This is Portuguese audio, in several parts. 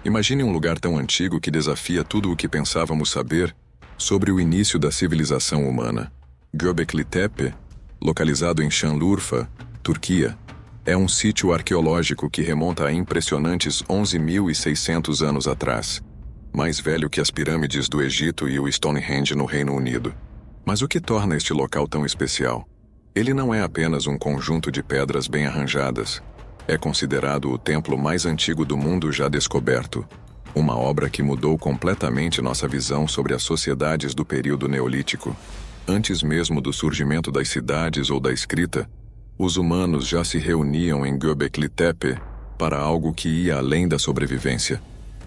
Imagine um lugar tão antigo que desafia tudo o que pensávamos saber sobre o início da civilização humana. Göbekli Tepe, localizado em Şanlıurfa, Turquia, é um sítio arqueológico que remonta a impressionantes 11.600 anos atrás, mais velho que as pirâmides do Egito e o Stonehenge no Reino Unido. Mas o que torna este local tão especial? Ele não é apenas um conjunto de pedras bem arranjadas. É considerado o templo mais antigo do mundo já descoberto, uma obra que mudou completamente nossa visão sobre as sociedades do período neolítico. Antes mesmo do surgimento das cidades ou da escrita, os humanos já se reuniam em Göbekli Tepe para algo que ia além da sobrevivência,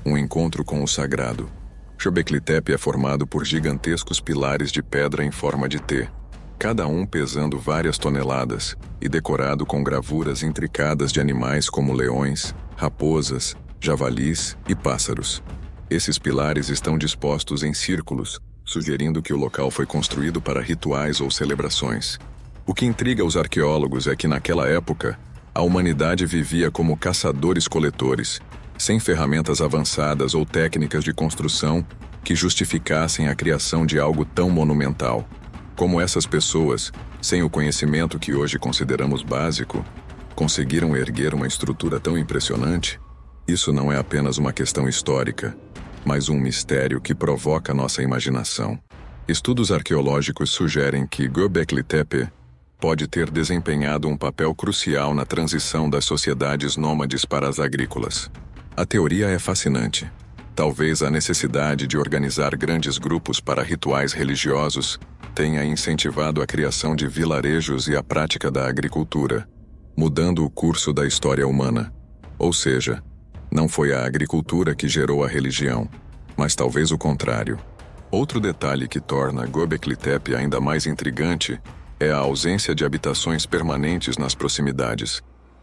um encontro com o sagrado. Göbekli Tepe é formado por gigantescos pilares de pedra em forma de T, cada um pesando várias toneladas e decorado com gravuras intricadas de animais como leões, raposas, javalis e pássaros. Esses pilares estão dispostos em círculos, sugerindo que o local foi construído para rituais ou celebrações. O que intriga os arqueólogos é que naquela época, a humanidade vivia como caçadores-coletores, sem ferramentas avançadas ou técnicas de construção que justificassem a criação de algo tão monumental. Como essas pessoas, sem o conhecimento que hoje consideramos básico, conseguiram erguer uma estrutura tão impressionante? Isso não é apenas uma questão histórica, mas um mistério que provoca nossa imaginação. Estudos arqueológicos sugerem que Göbekli Tepe pode ter desempenhado um papel crucial na transição das sociedades nômades para as agrícolas. A teoria é fascinante. Talvez a necessidade de organizar grandes grupos para rituais religiosos tenha incentivado a criação de vilarejos e a prática da agricultura, mudando o curso da história humana. Ou seja, não foi a agricultura que gerou a religião, mas talvez o contrário. Outro detalhe que torna Göbekli Tepe ainda mais intrigante é a ausência de habitações permanentes nas proximidades.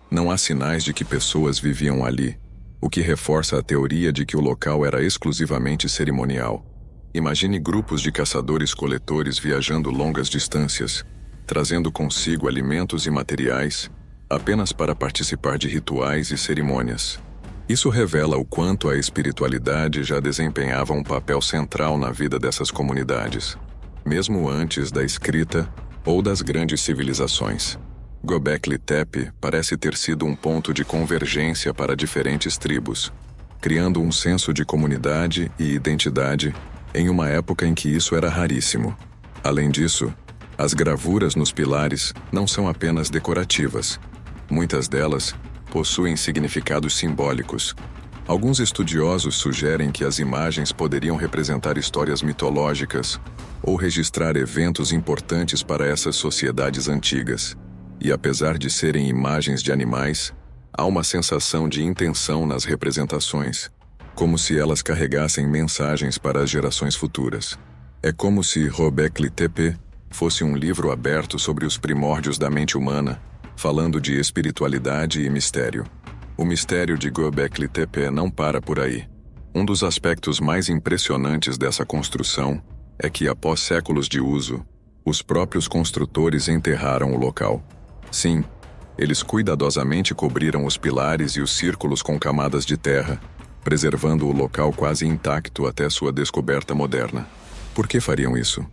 Não há sinais de que pessoas viviam ali, o que reforça a teoria de que o local era exclusivamente cerimonial. Imagine grupos de caçadores-coletores viajando longas distâncias, trazendo consigo alimentos e materiais, apenas para participar de rituais e cerimônias. Isso revela o quanto a espiritualidade já desempenhava um papel central na vida dessas comunidades, mesmo antes da escrita ou das grandes civilizações. Göbekli Tepe parece ter sido um ponto de convergência para diferentes tribos, criando um senso de comunidade e identidade em uma época em que isso era raríssimo. Além disso, as gravuras nos pilares não são apenas decorativas. Muitas delas possuem significados simbólicos. Alguns estudiosos sugerem que as imagens poderiam representar histórias mitológicas ou registrar eventos importantes para essas sociedades antigas. E apesar de serem imagens de animais, há uma sensação de intenção nas representações, como se elas carregassem mensagens para as gerações futuras. É como se Göbekli Tepe fosse um livro aberto sobre os primórdios da mente humana, falando de espiritualidade e mistério. O mistério de Göbekli Tepe não para por aí. Um dos aspectos mais impressionantes dessa construção é que, após séculos de uso, os próprios construtores enterraram o local. Sim, eles cuidadosamente cobriram os pilares e os círculos com camadas de terra, preservando o local quase intacto até sua descoberta moderna. Por que fariam isso?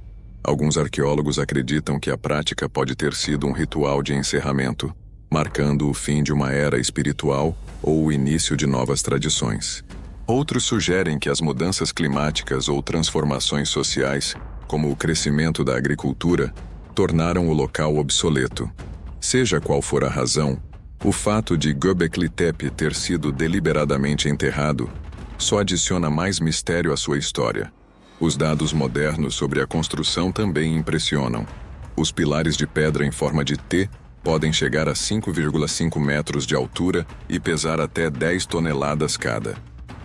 Alguns arqueólogos acreditam que a prática pode ter sido um ritual de encerramento, marcando o fim de uma era espiritual ou o início de novas tradições. Outros sugerem que as mudanças climáticas ou transformações sociais, como o crescimento da agricultura, tornaram o local obsoleto. Seja qual for a razão, o fato de Göbekli Tepe ter sido deliberadamente enterrado só adiciona mais mistério à sua história. Os dados modernos sobre a construção também impressionam. Os pilares de pedra em forma de T podem chegar a 5,5 metros de altura e pesar até 10 toneladas cada.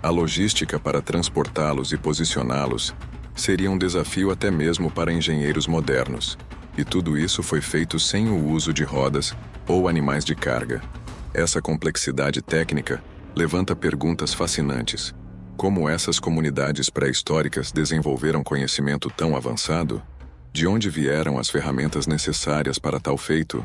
A logística para transportá-los e posicioná-los seria um desafio até mesmo para engenheiros modernos. E tudo isso foi feito sem o uso de rodas ou animais de carga. Essa complexidade técnica levanta perguntas fascinantes. Como essas comunidades pré-históricas desenvolveram conhecimento tão avançado? De onde vieram as ferramentas necessárias para tal feito?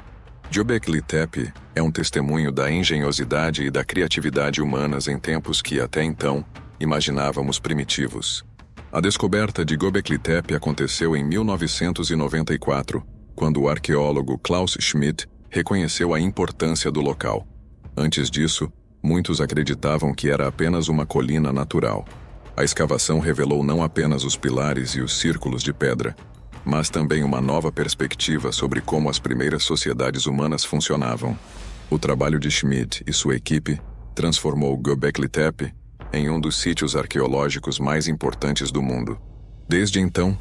Göbekli Tepe é um testemunho da engenhosidade e da criatividade humanas em tempos que, até então, imaginávamos primitivos. A descoberta de Göbekli Tepe aconteceu em 1994, quando o arqueólogo Klaus Schmidt reconheceu a importância do local. Antes disso, muitos acreditavam que era apenas uma colina natural. A escavação revelou não apenas os pilares e os círculos de pedra, mas também uma nova perspectiva sobre como as primeiras sociedades humanas funcionavam. O trabalho de Schmidt e sua equipe transformou Göbekli Tepe em um dos sítios arqueológicos mais importantes do mundo. Desde então,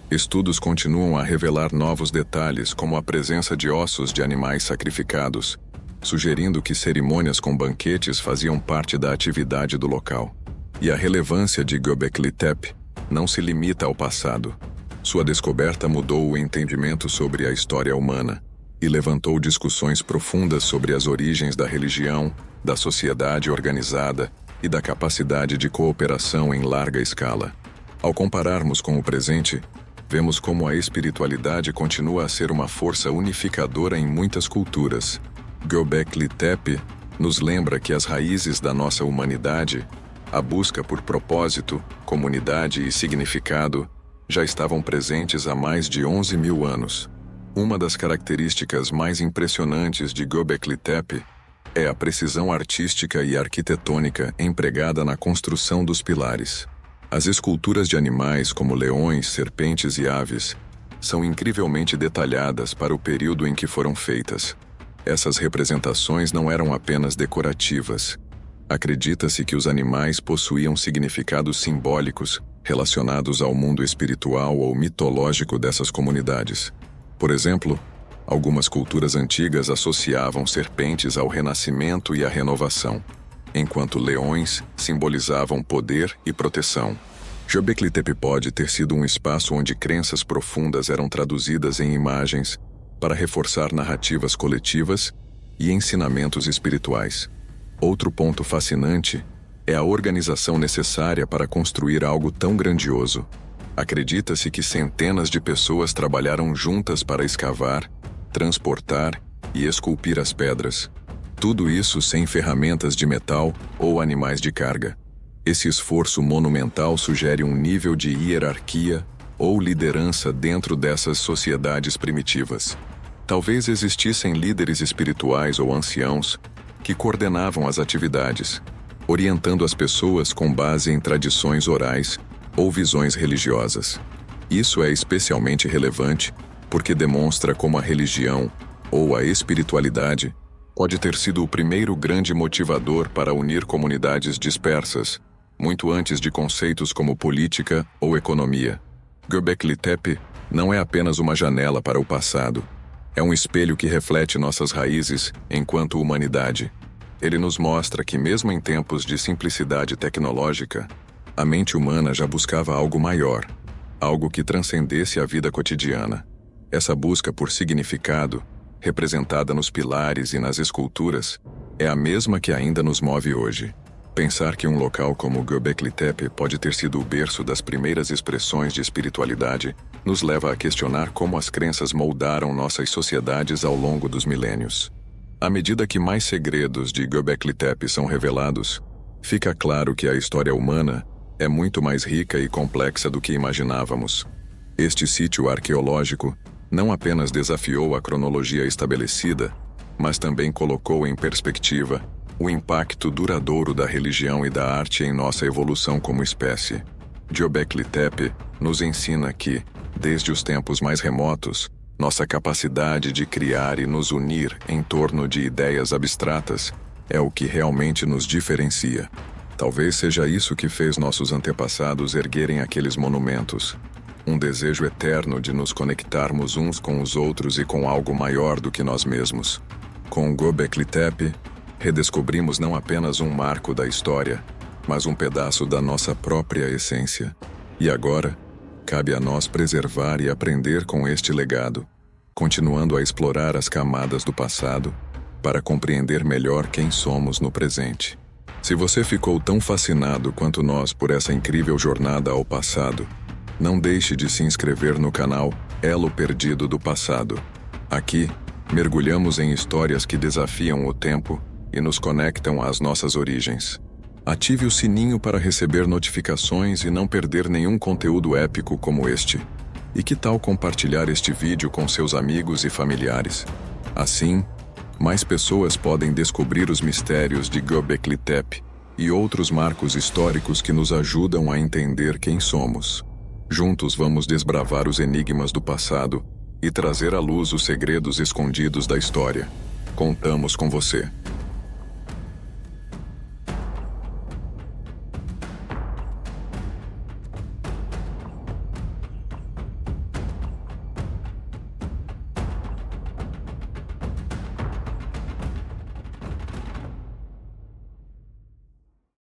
estudos continuam a revelar novos detalhes, como a presença de ossos de animais sacrificados, sugerindo que cerimônias com banquetes faziam parte da atividade do local. E a relevância de Göbekli Tepe não se limita ao passado. Sua descoberta mudou o entendimento sobre a história humana e levantou discussões profundas sobre as origens da religião, da sociedade organizada e da capacidade de cooperação em larga escala. Ao compararmos com o presente, vemos como a espiritualidade continua a ser uma força unificadora em muitas culturas. Göbekli Tepe nos lembra que as raízes da nossa humanidade, a busca por propósito, comunidade e significado, já estavam presentes há mais de 11 mil anos. Uma das características mais impressionantes de Göbekli Tepe é a precisão artística e arquitetônica empregada na construção dos pilares. As esculturas de animais como leões, serpentes e aves são incrivelmente detalhadas para o período em que foram feitas. Essas representações não eram apenas decorativas. Acredita-se que os animais possuíam significados simbólicos relacionados ao mundo espiritual ou mitológico dessas comunidades. Por exemplo, algumas culturas antigas associavam serpentes ao renascimento e à renovação, enquanto leões simbolizavam poder e proteção. Göbekli Tepe pode ter sido um espaço onde crenças profundas eram traduzidas em imagens para reforçar narrativas coletivas e ensinamentos espirituais. Outro ponto fascinante é a organização necessária para construir algo tão grandioso. Acredita-se que centenas de pessoas trabalharam juntas para escavar, transportar e esculpir as pedras. Tudo isso sem ferramentas de metal ou animais de carga. Esse esforço monumental sugere um nível de hierarquia ou liderança dentro dessas sociedades primitivas. Talvez existissem líderes espirituais ou anciãos que coordenavam as atividades, orientando as pessoas com base em tradições orais ou visões religiosas. Isso é especialmente relevante porque demonstra como a religião ou a espiritualidade pode ter sido o primeiro grande motivador para unir comunidades dispersas, muito antes de conceitos como política ou economia. Göbekli Tepe não é apenas uma janela para o passado. É um espelho que reflete nossas raízes enquanto humanidade. Ele nos mostra que, mesmo em tempos de simplicidade tecnológica, a mente humana já buscava algo maior, algo que transcendesse a vida cotidiana. Essa busca por significado, representada nos pilares e nas esculturas, é a mesma que ainda nos move hoje. Pensar que um local como Göbekli Tepe pode ter sido o berço das primeiras expressões de espiritualidade nos leva a questionar como as crenças moldaram nossas sociedades ao longo dos milênios. À medida que mais segredos de Göbekli Tepe são revelados, fica claro que a história humana é muito mais rica e complexa do que imaginávamos. Este sítio arqueológico não apenas desafiou a cronologia estabelecida, mas também colocou em perspectiva o impacto duradouro da religião e da arte em nossa evolução como espécie. Göbekli Tepe nos ensina que, desde os tempos mais remotos, nossa capacidade de criar e nos unir em torno de ideias abstratas é o que realmente nos diferencia. Talvez seja isso que fez nossos antepassados erguerem aqueles monumentos. Um desejo eterno de nos conectarmos uns com os outros e com algo maior do que nós mesmos. Com Göbekli Tepe, redescobrimos não apenas um marco da história, mas um pedaço da nossa própria essência. E agora, cabe a nós preservar e aprender com este legado, continuando a explorar as camadas do passado para compreender melhor quem somos no presente. Se você ficou tão fascinado quanto nós por essa incrível jornada ao passado, não deixe de se inscrever no canal Elo Perdido do Passado. Aqui, Mergulhamos em histórias que desafiam o tempo e nos conectam às nossas origens. Ative o sininho para receber notificações e não perder nenhum conteúdo épico como este. E que tal compartilhar este vídeo com seus amigos e familiares? Assim, mais pessoas podem descobrir os mistérios de Göbekli Tepe e outros marcos históricos que nos ajudam a entender quem somos. Juntos vamos desbravar os enigmas do passado e trazer à luz os segredos escondidos da história. Contamos com você.